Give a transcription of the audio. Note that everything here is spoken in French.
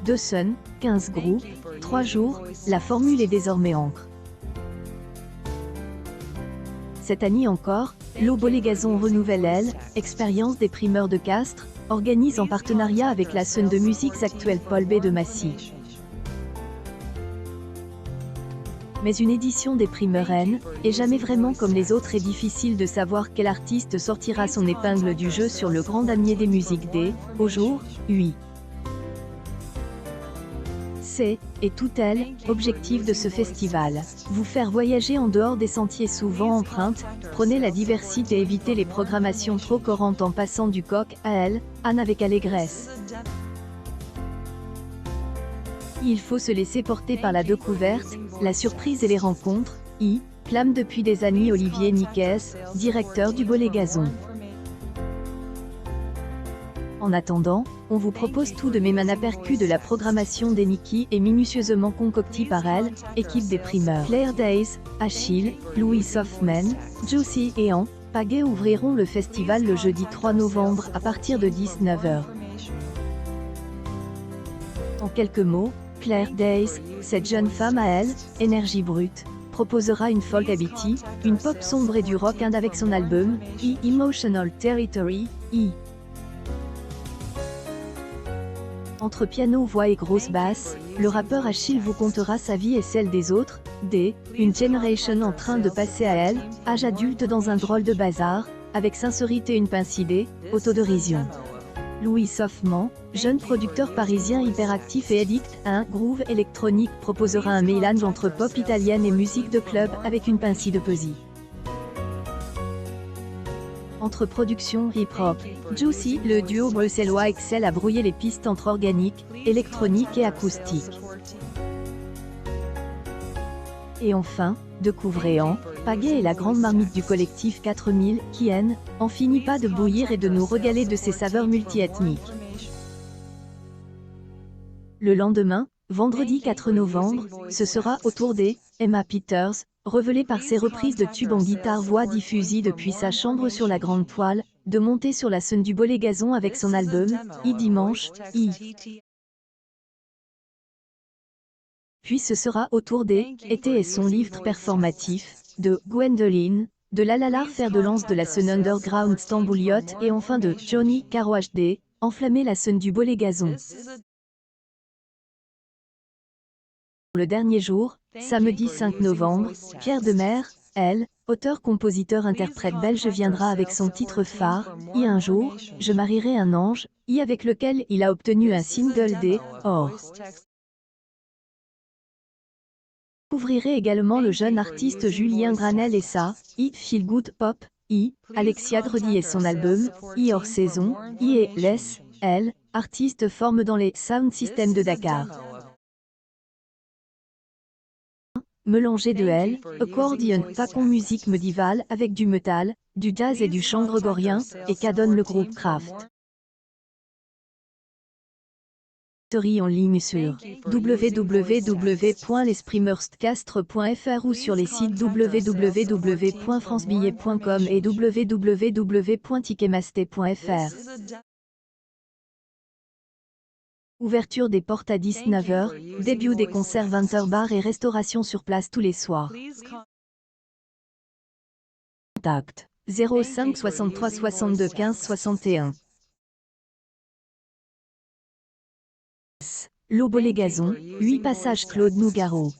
2 Sun, 15 groupes, 3 jours, la formule est désormais encre. Cette année encore, l'Au-Bolégazon renouvelle elle, expérience des primeurs de Castres, organise en partenariat avec la scène de musiques actuelle Paul B de Massy. Mais une édition des primeurs N, est jamais vraiment comme les autres et difficile de savoir quel artiste sortira son épingle du jeu sur le grand damier des musiques D, au jour, UI. C'est, et tout elle, objectif de ce festival. Vous faire voyager en dehors des sentiers souvent empreintes, prenez la diversité et évitez les programmations trop courantes en passant du coq à elle, âne avec allégresse. Il faut se laisser porter par la découverte, la surprise et les rencontres, clame depuis des années Olivier Niquez, directeur du Bolégazon. En attendant, on vous propose tout de même un aperçu de la programmation des Niki et minutieusement concoctée par elle, équipe des primeurs. Claire Days, Achille, Louis Hoffman, Juicy et An, Pagay ouvriront le festival le jeudi 3 novembre à partir de 19 h. En quelques mots, Claire Days, cette jeune femme à elle, énergie brute, proposera une folk habity, une pop sombre et du rock indie avec son album, Emotional Territory, Entre piano, voix et grosse basse, le rappeur Achille vous contera sa vie et celle des autres, une generation en train de passer à elle, âge adulte dans un drôle de bazar, avec sincérité et une pince idée, autodérision. Louis Hoffman, jeune producteur parisien hyperactif et addict à un groove électronique proposera un mélange entre pop italienne et musique de club avec une pincée de poésie. Entre production hip-hop, Juicy, le duo bruxellois excelle à brouiller les pistes entre organique, électronique et acoustique. Et enfin, découvrez en Pagay et la grande marmite du collectif 4000, qui en finit pas de bouillir et de nous régaler de ses saveurs multiethniques. Le lendemain, vendredi 4 novembre, ce sera au tour des Emma Peters, révélée par ses reprises de tubes en guitare-voix diffusées depuis sa chambre sur la grande toile, de monter sur la scène du Bolégazon avec son album, dimanche, Puis ce sera au tour des Été et son livre performatif, de Gwendoline, de Lalalar fer de lance de la scène underground Stambouliote et enfin de Johnny Caro HD, enflammer la scène du Bolégazon. Le dernier jour, samedi 5 novembre, Pierre Demer, elle, auteur-compositeur-interprète belge viendra avec son titre phare, un jour, je marierai un ange, avec lequel il a obtenu un single or. Découvrirez également le jeune artiste Julien Granel et sa Feel Good Pop, Alexia Gredy et son album, hors saison, et Les, elle, artiste forme dans les Sound System de Dakar. Mélanger de elle, accordion, facon musique médiévale avec du metal, du jazz et du chant grégorien, et qu'adonne le groupe Kraft. En ligne sur www.lesprimerscastres.fr ou sur les sites www.francebillet.com et www.ticketmaster.fr. Ouverture des portes à 19 h, début des concerts 20 h, bar et restauration sur place tous les soirs. Contact 05 63 62 15 61. L'Au-Bolégazon, 8 passage Claude Nougaro.